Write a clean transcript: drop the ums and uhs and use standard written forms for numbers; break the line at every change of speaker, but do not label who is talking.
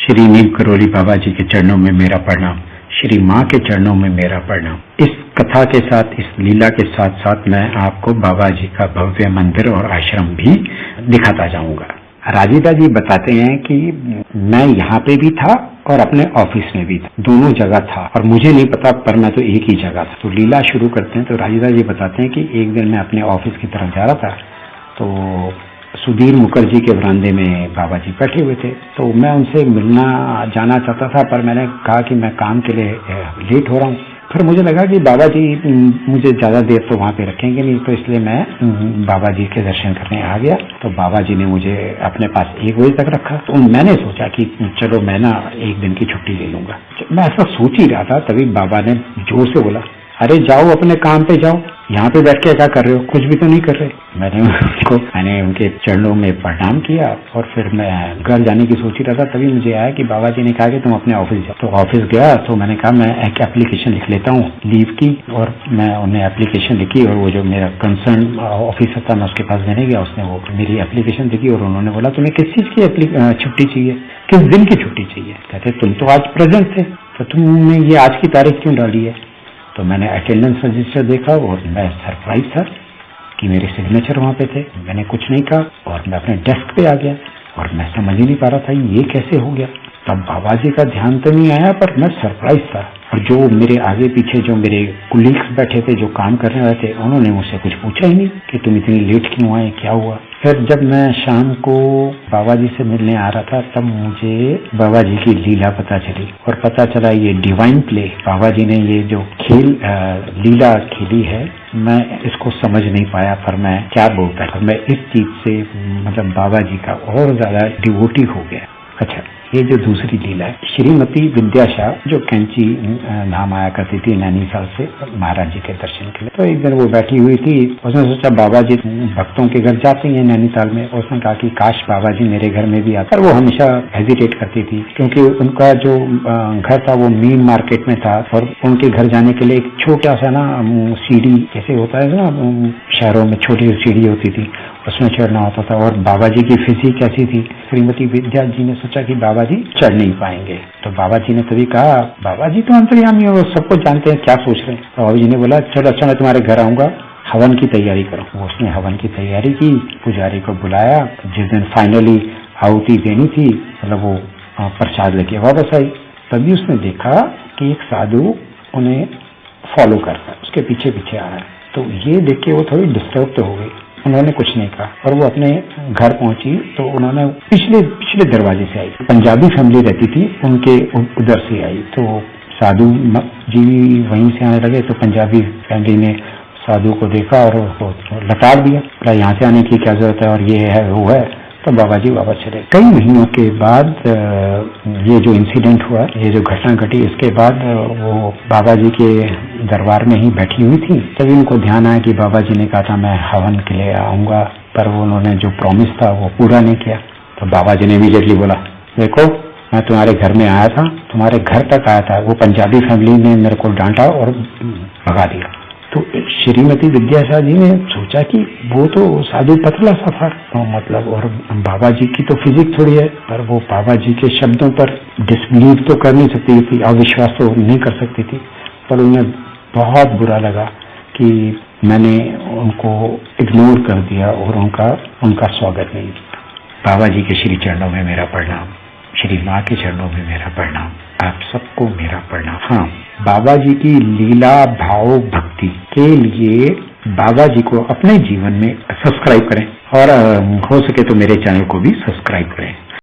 श्री नीम करोली बाबा जी के चरणों में मेरा प्रणाम, श्री माँ के चरणों में मेरा प्रणाम। इस कथा के साथ, इस लीला के साथ साथ मैं आपको बाबा जी का भव्य मंदिर और आश्रम भी दिखाता जाऊंगा। राजीदा जी बताते हैं कि मैं यहाँ पे भी था और अपने ऑफिस में भी था, दोनों जगह था और मुझे नहीं पता, पर मैं तो एक ही जगह था। तो लीला शुरू करते हैं। तो राजीदा जी बताते हैं कि एक दिन मैं अपने ऑफिस की तरफ जा रहा था, तो सुधीर मुखर्जी के बरामदे में बाबा जी बैठे हुए थे। तो मैं उनसे मिलना जाना चाहता था, पर मैंने कहा कि मैं काम के लिए लेट हो रहा हूँ। फिर मुझे लगा कि बाबा जी मुझे ज्यादा देर तो वहां पे रखेंगे नहीं, तो इसलिए मैं बाबा जी के दर्शन करने आ गया। तो बाबा जी ने मुझे अपने पास 1 बजे तक रखा। तो मैंने सोचा कि चलो मैं ना एक दिन की छुट्टी ले लूंगा। मैं ऐसा सोच ही रहा था, तभी बाबा ने जोर से बोला, अरे जाओ अपने काम पे जाओ, यहाँ पे बैठ के क्या कर रहे हो, कुछ भी तो नहीं कर रहे। मैंने उनके चरणों में प्रणाम किया और फिर मैं घर जाने की सोच ही रहा था, तभी मुझे आया कि बाबा जी ने कहा कि तुम अपने ऑफिस जाओ। तो ऑफिस गया तो मैंने कहा मैं एक एप्लीकेशन लिख लेता हूँ लीव की, और मैं उन्हें एप्लीकेशन लिखी और वो जो मेरा कंसर्न ऑफिसर था मैं उसके पास देने गया, उसने वो मेरी एप्लीकेशन देखी और उन्होंने बोला तुम्हें किस चीज की छुट्टी चाहिए, किस दिन की छुट्टी चाहिए। कहते तुम तो आज प्रेजेंट थे, तो तुमने ये आज की तारीख क्यों डाली है। तो मैंने अटेंडेंस रजिस्टर देखा और मैं सरप्राइज था कि मेरे सिग्नेचर वहां पे थे। मैंने कुछ नहीं कहा और मैं अपने डेस्क पे आ गया और मैं समझ ही नहीं पा रहा था ये कैसे हो गया। तब बाबा जी का ध्यान तो नहीं आया, पर मैं सरप्राइज था। और जो मेरे आगे पीछे जो मेरे कुलीग्स बैठे थे, जो काम करने वाले थे, उन्होंने मुझसे कुछ पूछा ही नहीं कि तुम इतनी लेट क्यों आए, क्या हुआ। फिर जब मैं शाम को बाबा जी से मिलने आ रहा था, तब मुझे बाबा जी की लीला पता चली और पता चला ये डिवाइन प्ले बाबा जी ने ये जो लीला खेली है, मैं इसको समझ नहीं पाया। पर मैं क्या बोलता, मैं इस चीज से मतलब बाबा जी का और ज्यादा डिवोटी हो गया। अच्छा, ये जो दूसरी लीला है, श्रीमती विद्याशाह जो कैंची नाम आया करती थी नैनीताल से महाराज जी के दर्शन के लिए। तो एक दिन वो बैठी हुई थी, उसने सोचा बाबा जी भक्तों के घर जाते हैं नैनीताल में। उसने कहा कि काश बाबा जी मेरे घर में भी आते। पर वो हमेशा हेजिटेट करती थी, क्योंकि उनका जो घर था वो मेन मार्केट में था और उनके घर जाने के लिए एक छोटा सा ना सीढ़ी जैसे होता है ना, शहरों में छोटी सीढ़ी होती थी, उसमें चढ़ना होता था। और बाबा जी की फिजिक कैसी थी, श्रीमती विद्या जी ने सोचा कि बाबा जी चढ़ नहीं पाएंगे। तो बाबा जी ने तभी कहा, बाबा जी तो अंतर्यामी हो, सबको जानते हैं, क्या सोच रहे हैं। तो बाबा जी ने बोला चलो अच्छा मैं तुम्हारे घर आऊंगा, हवन की तैयारी करो। उसने हवन की तैयारी की, पुजारी को बुलाया। जिस दिन फाइनली आहुति देनी थी, मतलब वो प्रसाद लेके वापस आई, तभी उसने देखा कि एक साधु उन्हें फॉलो कर रहा है, उसके पीछे पीछे आ रहा है। तो ये देख के वो थोड़ी डिस्टर्ब तो हो गई, उन्होंने कुछ नहीं कहा और वो अपने घर पहुंची। तो उन्होंने पिछले दरवाजे से आई, पंजाबी फैमिली रहती थी उनके, उधर से आई। तो साधु जी वहीं से आने लगे, तो पंजाबी फैमिली ने साधु को देखा और लताड़ दिया, यहाँ से आने की क्या जरूरत है, और ये है वो है। तो बाबा जी वापस चले। कई महीनों के बाद ये जो इंसिडेंट हुआ, ये जो घटना घटी, इसके बाद वो बाबा जी के दरबार में ही बैठी हुई थी। तभी उनको ध्यान आया कि बाबा जी ने कहा था मैं हवन के लिए आऊंगा, पर वो उन्होंने जो प्रॉमिस था वो पूरा नहीं किया। तो बाबा जी ने इमीडिएटली बोला, देखो मैं तुम्हारे घर में आया था, तुम्हारे घर तक आया था, वो पंजाबी फैमिली ने मेरे को डांटा और भगा दिया। तो श्रीमती विद्याशाह जी ने सोचा कि वो तो साधु पतला सा था, तो मतलब, और बाबा जी की तो फिजिक थोड़ी है, पर वो बाबा जी के शब्दों पर डिसबिलीव तो कर नहीं सकती थी, अविश्वास तो नहीं कर सकती थी। पर उन्हें बहुत बुरा लगा कि मैंने उनको इग्नोर कर दिया और उनका स्वागत नहीं किया। बाबा जी के श्री चरणों में मेरा प्रणाम, श्री माँ के चरणों में मेरा प्रणाम, आप सबको मेरा प्रणाम। हाँ, बाबा जी की लीला भाव भक्ति के लिए बाबा जी को अपने जीवन में सब्सक्राइब करें और हो सके तो मेरे चैनल को भी सब्सक्राइब करें।